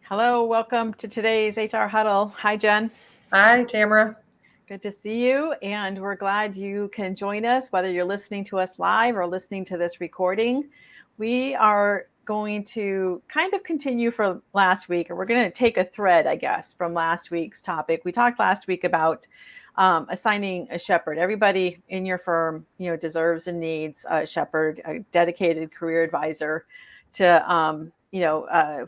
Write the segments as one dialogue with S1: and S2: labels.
S1: Hello, welcome to today's HR Huddle. Hi, Jen.
S2: Hi, Tamera.
S1: Good to see you, and we're glad you can join us, whether you're listening to us live or listening to this recording. We are going to kind of continue from last week, or we're going to take a thread, I guess, from last week's topic. We talked last week about assigning a shepherd. Everybody in your firm, deserves and needs a shepherd, a dedicated career advisor to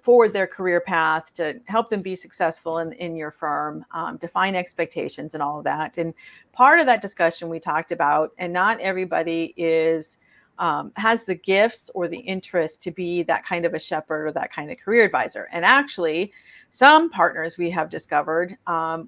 S1: forward their career path, to help them be successful in your firm, define expectations and all of that. And part of that discussion we talked about, and not everybody has the gifts or the interest to be that kind of a shepherd or that kind of career advisor. And actually, some partners we have discovered,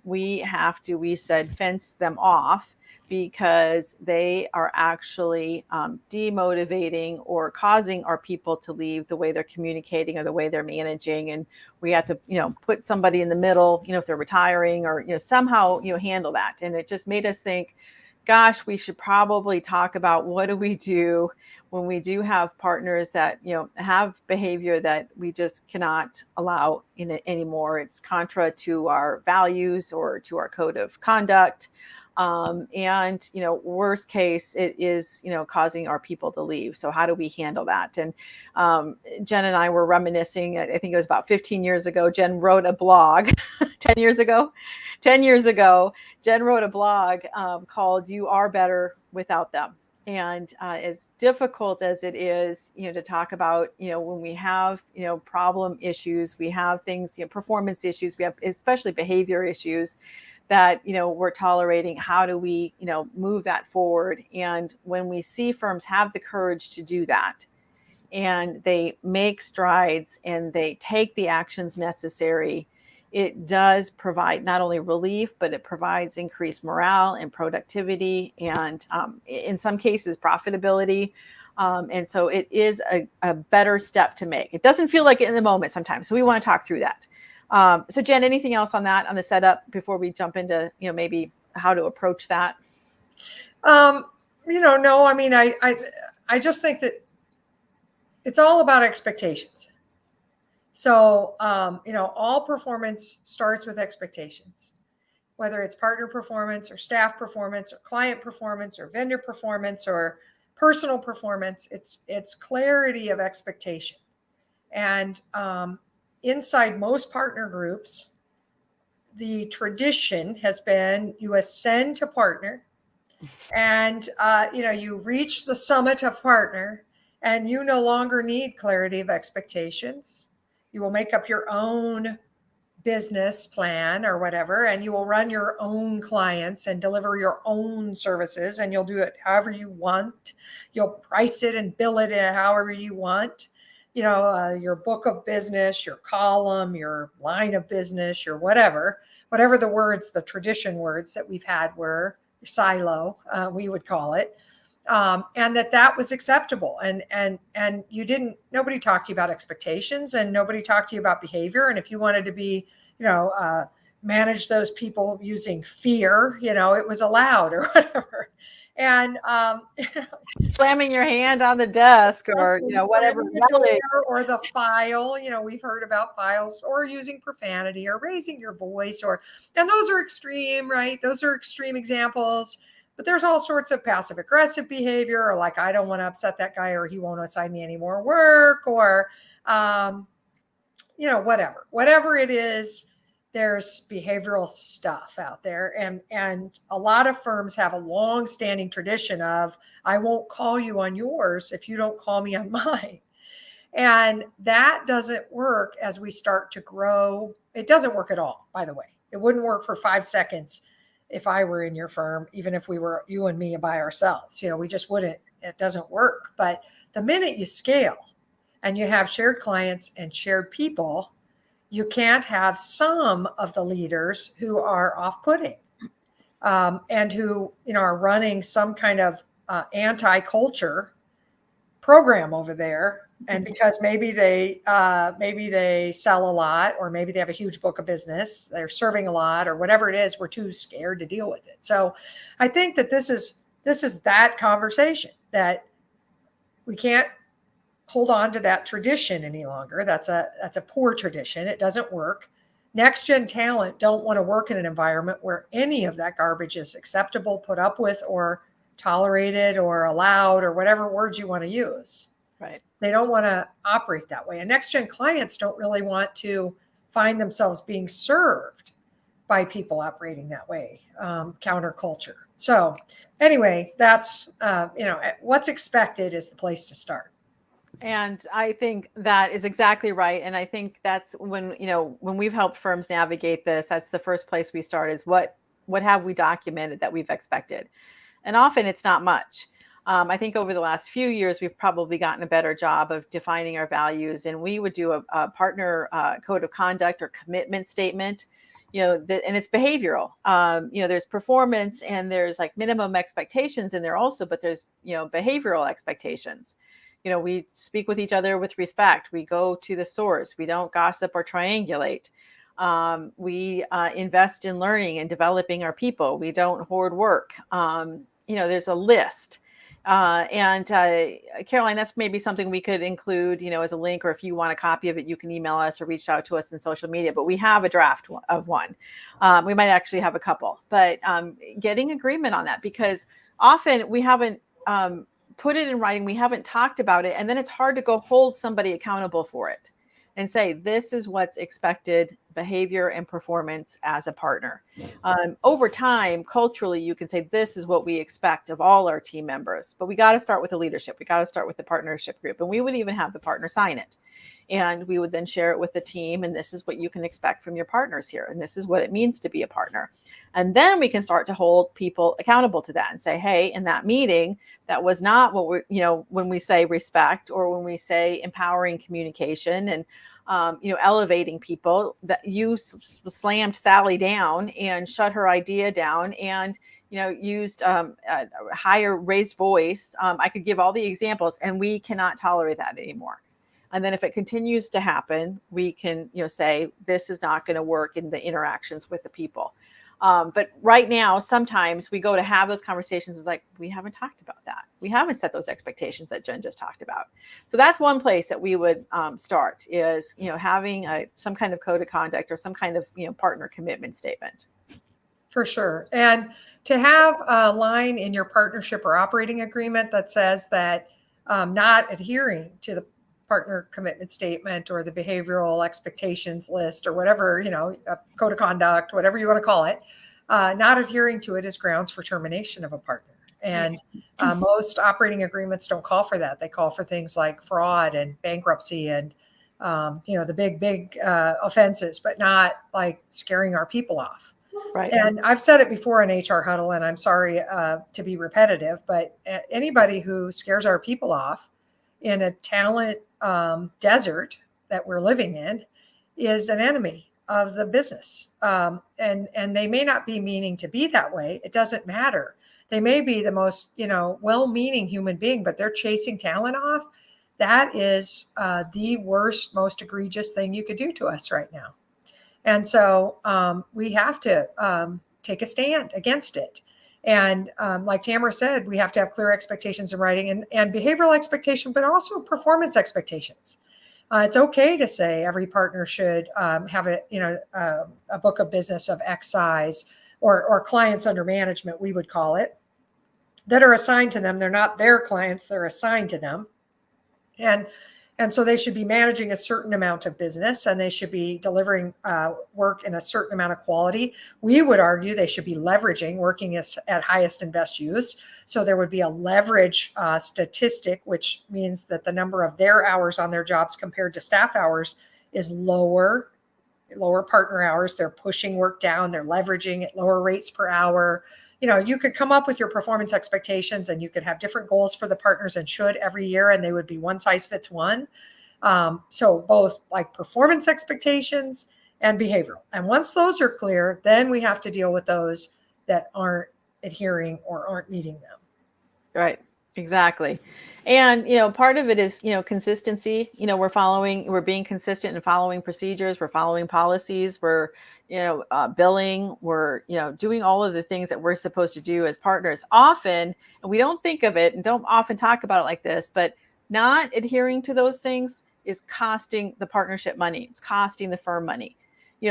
S1: we said, fence them off because they are actually demotivating or causing our people to leave the way they're communicating or the way they're managing. And we have to, put somebody in the middle, if they're retiring or, somehow, handle that. And it just made us think, gosh, we should probably talk about what do we do when we do have partners that, have behavior that we just cannot allow in it anymore. It's contra to our values or to our code of conduct. And, worst case, it is, causing our people to leave. So how do we handle that? And Jen and I were reminiscing, I think it was about 15 years ago, Jen wrote a blog 10 years ago. 10 years ago, Jen wrote a blog called You Are Better Without Them. And as difficult as it is, to talk about, when we have, problem issues, we have things, performance issues, we have especially behavior issues that, we're tolerating. How do we, move that forward? And when we see firms have the courage to do that, and they make strides and they take the actions necessary, it does provide not only relief, but it provides increased morale and productivity and in some cases profitability. And so it is a better step to make. It doesn't feel like it in the moment sometimes. So we want to talk through that. So Jen, anything else on that, on the setup before we jump into, maybe how to approach that?
S2: No, I mean, I just think that it's all about expectations. So, all performance starts with expectations, whether it's partner performance or staff performance or client performance or vendor performance or personal performance. It's clarity of expectation. And inside most partner groups, the tradition has been you ascend to partner and you reach the summit of partner and you no longer need clarity of expectations. You will make up your own business plan or whatever, and you will run your own clients and deliver your own services, and you'll do it however you want. You'll price it and bill it however you want. Your book of business, your column, your line of business, your whatever the words, the tradition words that we've had were, silo, we would call it. And that was acceptable. And nobody talked to you about expectations and nobody talked to you about behavior. And if you wanted to be, manage those people using fear, it was allowed or whatever. And
S1: slamming your hand on the desk or, whatever.
S2: Or the file, we've heard about files, or using profanity or raising your voice, and those are extreme, right? Those are extreme examples. But there's all sorts of passive aggressive behavior, or like, I don't want to upset that guy, or he won't assign me any more work, or, whatever it is. There's behavioral stuff out there. And a lot of firms have a long-standing tradition of, I won't call you on yours if you don't call me on mine. And that doesn't work as we start to grow. It doesn't work at all, by the way. It wouldn't work for 5 seconds if I were in your firm, even if we were you and me by ourselves. We just wouldn't. It doesn't work. But the minute you scale and you have shared clients and shared people, you can't have some of the leaders who are off-putting and who are running some kind of anti-culture program over there. And because maybe they sell a lot, or maybe they have a huge book of business, they're serving a lot, or whatever it is, we're too scared to deal with it. So I think that this is that conversation, that we can't hold on to that tradition any longer. That's a poor tradition. It doesn't work. Next gen talent don't want to work in an environment where any of that garbage is acceptable, put up with, or tolerated, or allowed, or whatever words you want to use.
S1: Right.
S2: They don't want to operate that way. And next gen clients don't really want to find themselves being served by people operating that way, counterculture. So anyway, that's, what's expected is the place to start.
S1: And I think that is exactly right. And I think that's when, when we've helped firms navigate this, that's the first place we start is what have we documented that we've expected? And often it's not much. I think over the last few years, we've probably gotten a better job of defining our values, and we would do a partner code of conduct or commitment statement, and it's behavioral. There's performance and there's like minimum expectations in there also, but there's, behavioral expectations. We speak with each other with respect. We go to the source. We don't gossip or triangulate. We invest in learning and developing our people. We don't hoard work. There's a list. And Caroline, that's maybe something we could include, as a link, or if you want a copy of it, you can email us or reach out to us in social media. But we have a draft of one. We might actually have a couple, but getting agreement on that, because often we haven't put it in writing, we haven't talked about it, and then it's hard to go hold somebody accountable for it and say, this is what's expected behavior and performance as a partner. Over time, culturally, you can say, this is what we expect of all our team members, but we got to start with the leadership. We got to start with the partnership group, and we would even have the partner sign it. And we would then share it with the team. And this is what you can expect from your partners here. And this is what it means to be a partner. And then we can start to hold people accountable to that and say, hey, in that meeting, that was not what we're, when we say respect, or when we say empowering communication and, elevating people, that you slammed Sally down and shut her idea down and, used a higher raised voice. I could give all the examples, and we cannot tolerate that anymore. And then if it continues to happen, we can, say, this is not going to work in the interactions with the people. But right now, sometimes we go to have those conversations. It's like, we haven't talked about that. We haven't set those expectations that Jen just talked about. So that's one place that we would start is, having some kind of code of conduct or some kind of, partner commitment statement.
S2: For sure. And to have a line in your partnership or operating agreement that says that not adhering to the partner commitment statement or the behavioral expectations list or whatever, a code of conduct, whatever you want to call it, not adhering to it is grounds for termination of a partner. And most operating agreements don't call for that. They call for things like fraud and bankruptcy and, the big offenses, but not like scaring our people off.
S1: Right.
S2: And I've said it before in HR Huddle, and I'm sorry to be repetitive, but anybody who scares our people off in a talent desert that we're living in is an enemy of the business. And they may not be meaning to be that way. It doesn't matter. They may be the most, well-meaning human being, but they're chasing talent off. That is the worst, most egregious thing you could do to us right now. And so we have to take a stand against it. And like Tamera said, we have to have clear expectations in writing and behavioral expectation, but also performance expectations. It's okay to say every partner should have a book of business of X size or clients under management, we would call it, that are assigned to them. They're not their clients, they're assigned to them. And so they should be managing a certain amount of business, and they should be delivering work in a certain amount of quality. We would argue they should be leveraging, working at highest and best use. So there would be a leverage statistic, which means that the number of their hours on their jobs compared to staff hours is lower partner hours. They're pushing work down. They're leveraging at lower rates per hour. You could come up with your performance expectations, and you could have different goals for the partners and should every year, and they would be one size fits one. So both like performance expectations and behavioral. And once those are clear, then we have to deal with those that aren't adhering or aren't meeting them.
S1: Right. Exactly. And, part of it is, consistency. We're being consistent in following procedures. We're following policies. We're, billing. We're, doing all of the things that we're supposed to do as partners often. And we don't think of it and don't often talk about it like this, but Not adhering to those things is costing the partnership money. It's costing the firm money.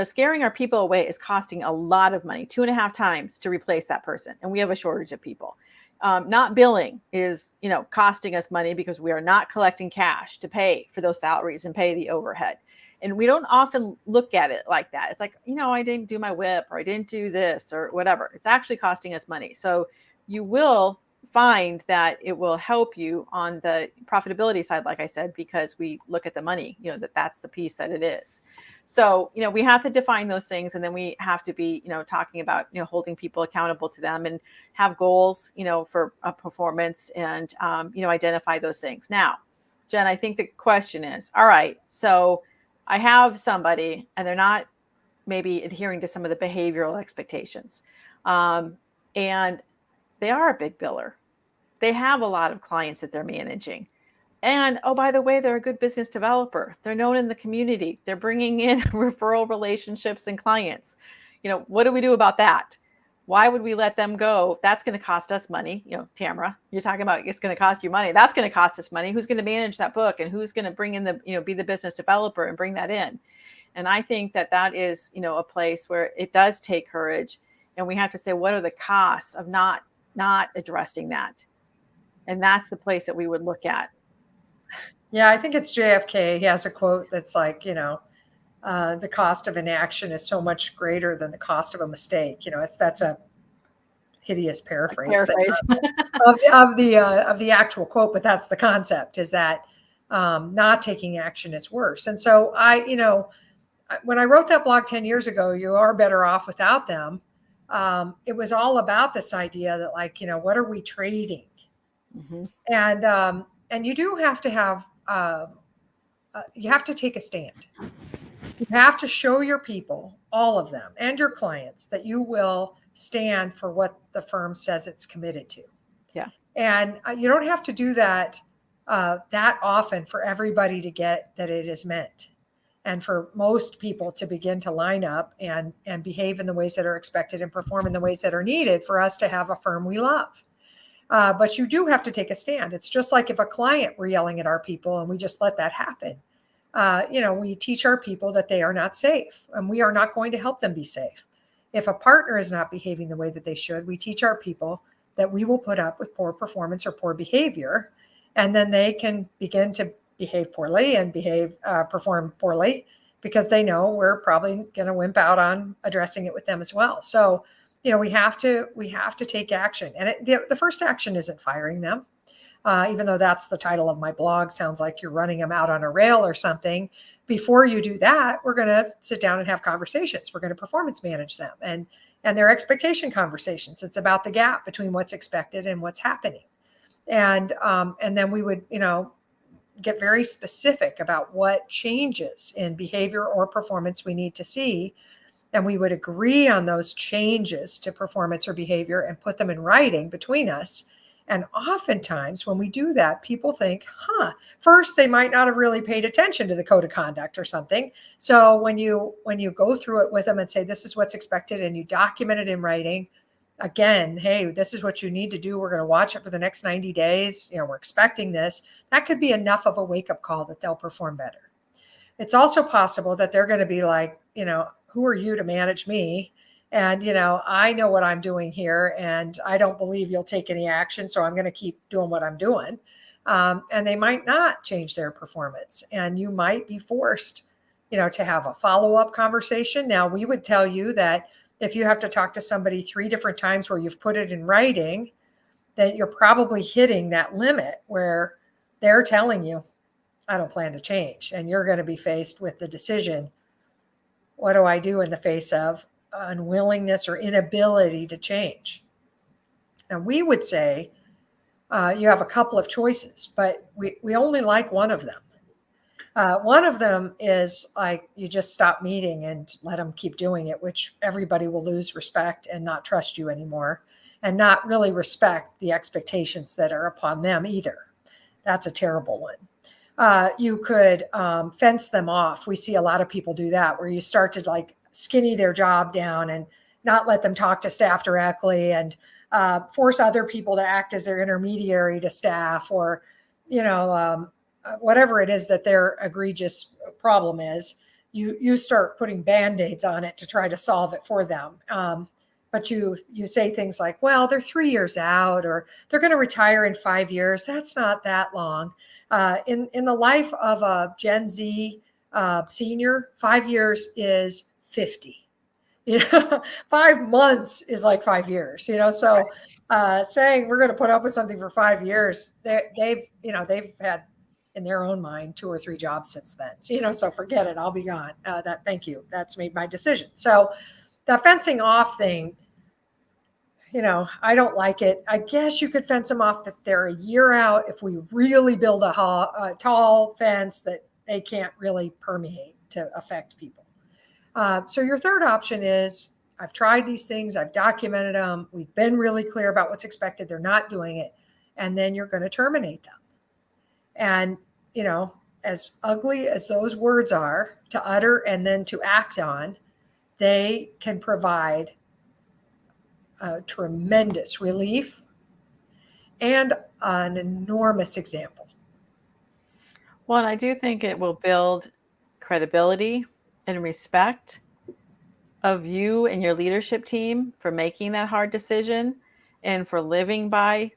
S1: Scaring our people away is costing a lot of money, 2.5 times to replace that person. And we have a shortage of people. Not billing is, costing us money because we are not collecting cash to pay for those salaries and pay the overhead. And we don't often look at it like that. It's like, I didn't do my WIP, or I didn't do this, or whatever. It's actually costing us money. So you will find that it will help you on the profitability side, like I said, because we look at the money, that's the piece that it is. So, we have to define those things, and then we have to be, talking about, holding people accountable to them, and have goals, for a performance, and, identify those things. Now, Jen, I think the question is, all right, so I have somebody and they're not maybe adhering to some of the behavioral expectations. And they are a big biller. They have a lot of clients that they're managing. And oh, by the way, they're a good business developer. They're known in the community. They're bringing in referral relationships and clients. What do we do about that? Why would we let them go? That's going to cost us money. Tamera, you're talking about it's going to cost you money. That's going to cost us money. Who's going to manage that book, and who's going to bring in be the business developer and bring that in? And I think that is, a place where it does take courage. And we have to say, what are the costs of not addressing that? And that's the place that we would look at.
S2: Yeah, I think it's JFK. He has a quote that's like, the cost of inaction is so much greater than the cost of a mistake. That's a hideous paraphrase of the actual quote, but that's the concept, is that not taking action is worse. And so when I wrote that blog 10 years ago, You Are Better Off Without Them, it was all about this idea that, like, what are we trading?
S1: Mm-hmm.
S2: And you do have to have, you have to take a stand. You have to show your people, all of them, and your clients, that you will stand for what the firm says it's committed to.
S1: Yeah.
S2: And you don't have to do that that often for everybody to get that it is meant, and for most people to begin to line up and behave in the ways that are expected and perform in the ways that are needed for us to have a firm we love. But you do have to take a stand. It's just like if a client were yelling at our people and we just let that happen. We teach our people that they are not safe, and we are not going to help them be safe. If a partner is not behaving the way that they should, we teach our people that we will put up with poor performance or poor behavior, and then they can begin to behave poorly and perform poorly, because they know we're probably going to wimp out on addressing it with them as well. So, we have to take action, and the first action isn't firing them. Even though that's the title of my blog, sounds like you're running them out on a rail or something. Before you do that, we're going to sit down and have conversations. We're going to performance manage them, and their expectation conversations. It's about the gap between what's expected and what's happening. And then we would, get very specific about what changes in behavior or performance we need to see. And we would agree on those changes to performance or behavior and put them in writing between us. And oftentimes when we do that, people think, first, they might not have really paid attention to the code of conduct or something. So when you go through it with them and say, this is what's expected, and you document it in writing, again, hey, this is what you need to do. We're going to watch it for the next 90 days. We're expecting this. That could be enough of a wake-up call that they'll perform better. It's also possible that they're going to be like, who are you to manage me? And, I know what I'm doing here, and I don't believe you'll take any action. So I'm going to keep doing what I'm doing. And they might not change their performance, and you might be forced, to have a follow-up conversation. Now, we would tell you that if you have to talk to somebody 3 different times where you've put it in writing, that you're probably hitting that limit where they're telling you, I don't plan to change. And you're going to be faced with the decision, what do I do in the face of unwillingness or inability to change? And we would say you have a couple of choices, but we only like one of them. One of them is like you just stop meeting and let them keep doing it, which everybody will lose respect and not trust you anymore, and not really respect the expectations that are upon them either. That's a terrible one. You could fence them off. We see a lot of people do that, where you start to like skinny their job down and not let them talk to staff directly, and force other people to act as their intermediary to staff, or whatever it is that their egregious problem is, you start putting band-aids on it to try to solve it for them. But you say things like, well, they're 3 years out, or they're going to retire in 5 years. That's not that long. In the life of a Gen Z senior, 5 years is 50. 5 months is like 5 years. So saying we're going to put up with something for 5 years, they've had in their own mind 2 or 3 jobs since then. So forget it. I'll be gone. Thank you. That's made my decision. So the fencing off thing, I don't like it. I guess you could fence them off if they're a year out, if we really build a tall fence that they can't really permeate to affect people. So your third option is, I've tried these things, I've documented them, we've been really clear about what's expected, they're not doing it, and then you're going to terminate them. And, as ugly as those words are to utter and then to act on, they can provide tremendous relief and an enormous example.
S1: Well, and I do think it will build credibility and respect of you and your leadership team for making that hard decision and for living by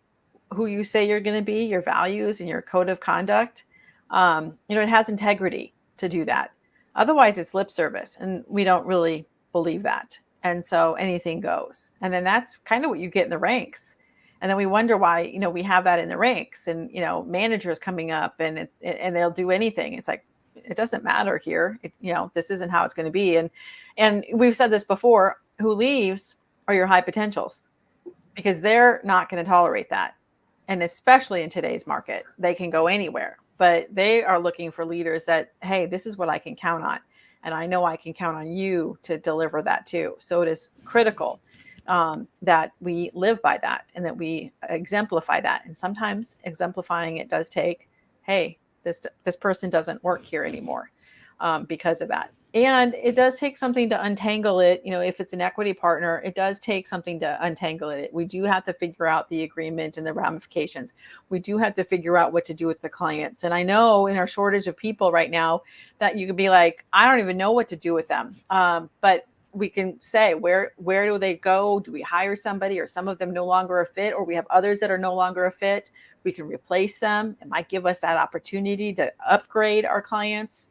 S1: who you say you're going to be, your values and your code of conduct. It has integrity to do that. Otherwise, it's lip service, and we don't really believe that. And so anything goes. And then that's kind of what you get in the ranks. And then we wonder why, we have that in the ranks, and, managers coming up and they'll do anything. It's like, it doesn't matter here. This isn't how it's going to be. And we've said this before, who leaves are your high potentials, because they're not going to tolerate that. And especially in today's market, they can go anywhere, but they are looking for leaders that, hey, this is what I can count on. And I know I can count on you to deliver that too. So it is critical that we live by that and that we exemplify that. And sometimes exemplifying it does take, hey, this person doesn't work here anymore because of that. And it does take something to untangle it. If it's an equity partner, it does take something to untangle it. We do have to figure out the agreement and the ramifications. We do have to figure out what to do with the clients. And I know in our shortage of people right now that you could be like, I don't even know what to do with them. But we can say, where do they go? Do we hire somebody? Or some of them no longer a fit? Or we have others that are no longer a fit? We can replace them. It might give us that opportunity to upgrade our clients.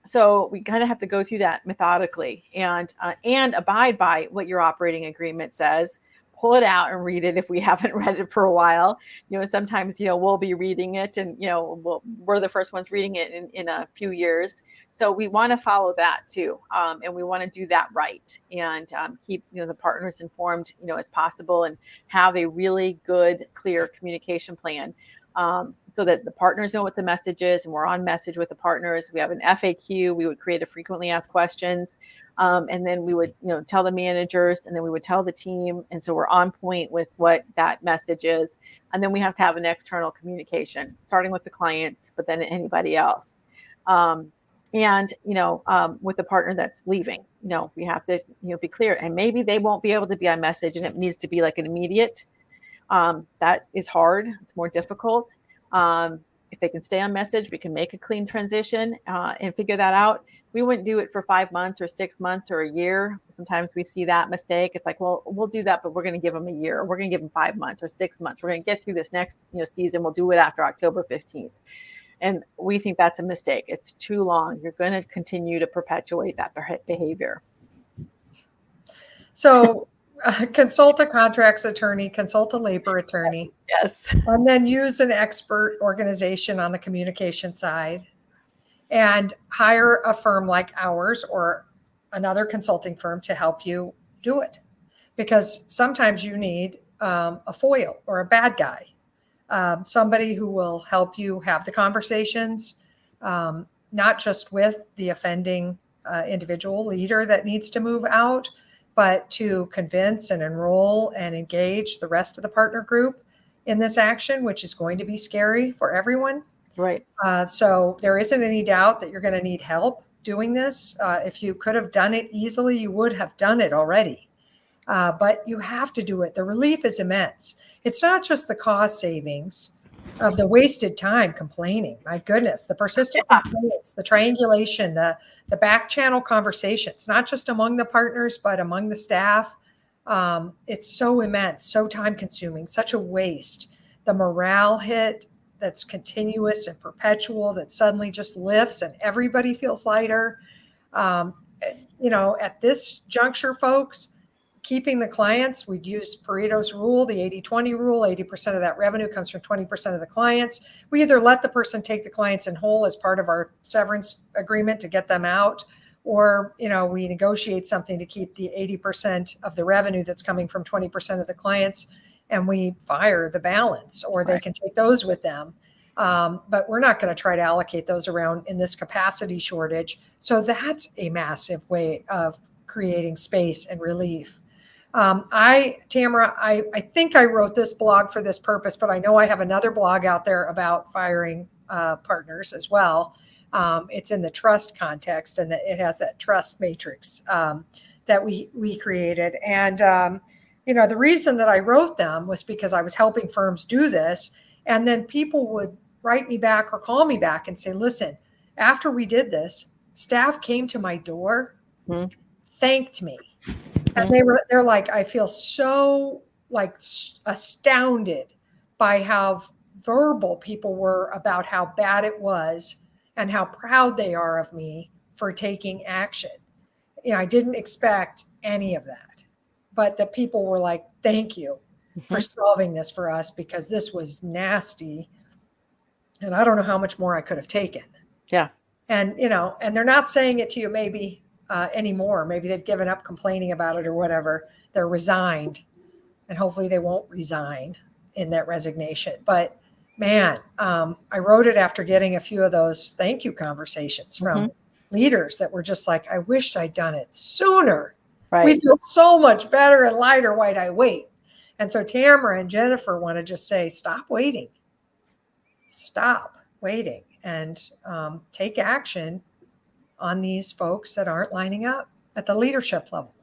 S1: So we kind of have to go through that methodically and abide by what your operating agreement says. Pull it out and read it if we haven't read it for a while. Sometimes, we'll be reading it and, we're the first ones reading it in a few years. So we want to follow that too. And we want to do that right and keep, the partners informed, as possible, and have a really good, clear communication plan. So that the partners know what the message is and we're on message with the partners. We have an FAQ. We would create a frequently asked questions. And then we would, tell the managers, and then we would tell the team. And so we're on point with what that message is. And then we have to have an external communication, starting with the clients, but then anybody else. With the partner that's leaving, we have to, be clear. And maybe they won't be able to be on message, and it needs to be like an immediate. That is hard. It's more difficult. If they can stay on message, we can make a clean transition and figure that out. We wouldn't do it for 5 months or 6 months or a year. Sometimes we see that mistake. It's like, well, we'll do that, but we're going to give them a year. Or we're going to give them 5 months or 6 months. We're going to get through this next season. We'll do it after October 15th. And we think that's a mistake. It's too long. You're going to continue to perpetuate that behavior.
S2: So consult a contracts attorney, consult a labor attorney.
S1: Yes.
S2: And then use an expert organization on the communication side, and hire a firm like ours or another consulting firm to help you do it. Because sometimes you need a foil or a bad guy, somebody who will help you have the conversations, not just with the offending individual leader that needs to move out, but to convince and enroll and engage the rest of the partner group in this action, which is going to be scary for everyone.
S1: Right.
S2: So there isn't any doubt that you're going to need help doing this. If you could have done it easily, you would have done it already. But you have to do it. The relief is immense. It's not just the cost savings of the wasted time complaining. My goodness, the persistent complaints, the triangulation, the back channel conversations, not just among the partners, but among the staff. It's so immense, so time consuming, such a waste. The morale hit that's continuous and perpetual that suddenly just lifts and everybody feels lighter. Um, at this juncture, folks, keeping the clients, we'd use Pareto's rule, the 80-20 rule. 80% of that revenue comes from 20% of the clients. We either let the person take the clients in whole as part of our severance agreement to get them out, or we negotiate something to keep the 80% of the revenue that's coming from 20% of the clients, and we fire the balance, or they can take those with them. But we're not going to try to allocate those around in this capacity shortage. So that's a massive way of creating space and relief. Tamera, I think I wrote this blog for this purpose, but I know I have another blog out there about firing partners as well. It's in the trust context, and it has that trust matrix that we created. And the reason that I wrote them was because I was helping firms do this, and then people would write me back or call me back and say, "Listen, after we did this, staff came to my door, thanked me." And they're like, I feel so astounded by how verbal people were about how bad it was and how proud they are of me for taking action. I didn't expect any of that, but that people were like, thank you for solving this for us, because this was nasty. And I don't know how much more I could have taken.
S1: Yeah.
S2: And, and they're not saying it to you maybe anymore. Maybe they've given up complaining about it or whatever. They're resigned, and hopefully they won't resign in that resignation. But man, I wrote it after getting a few of those thank you conversations from leaders that were just like, I wish I'd done it sooner. Right. We feel so much better and lighter. Why'd I wait? And so Tamera and Jennifer want to just say, stop waiting. Stop waiting and take action on these folks that aren't lining up at the leadership level.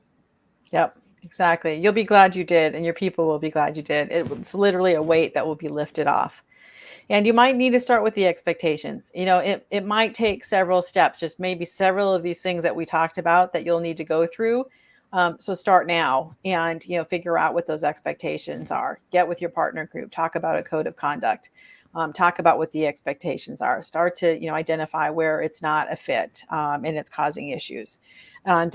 S1: Yep, exactly. You'll be glad you did, and your people will be glad you did. It's literally a weight that will be lifted off. And you might need to start with the expectations. It might take several steps. There's maybe several of these things that we talked about that you'll need to go through. So start now and, figure out what those expectations are. Get with your partner group, talk about a code of conduct. Talk about what the expectations are. Start to, identify where it's not a fit and it's causing issues. And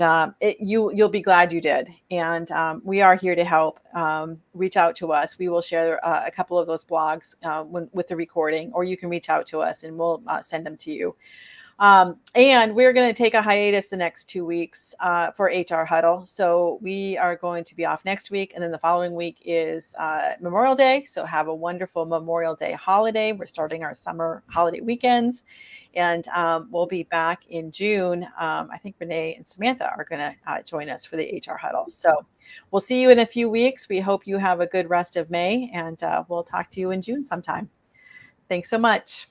S1: you'll be glad you did. And we are here to help. Reach out to us. We will share a couple of those blogs with the recording, or you can reach out to us and we'll send them to you. And we're going to take a hiatus the next 2 weeks for HR Huddle. So we are going to be off next week. And then the following week is Memorial Day. So have a wonderful Memorial Day holiday. We're starting our summer holiday weekends. And we'll be back in June. I think Renee and Samantha are going to join us for the HR Huddle. So we'll see you in a few weeks. We hope you have a good rest of May. And we'll talk to you in June sometime. Thanks so much.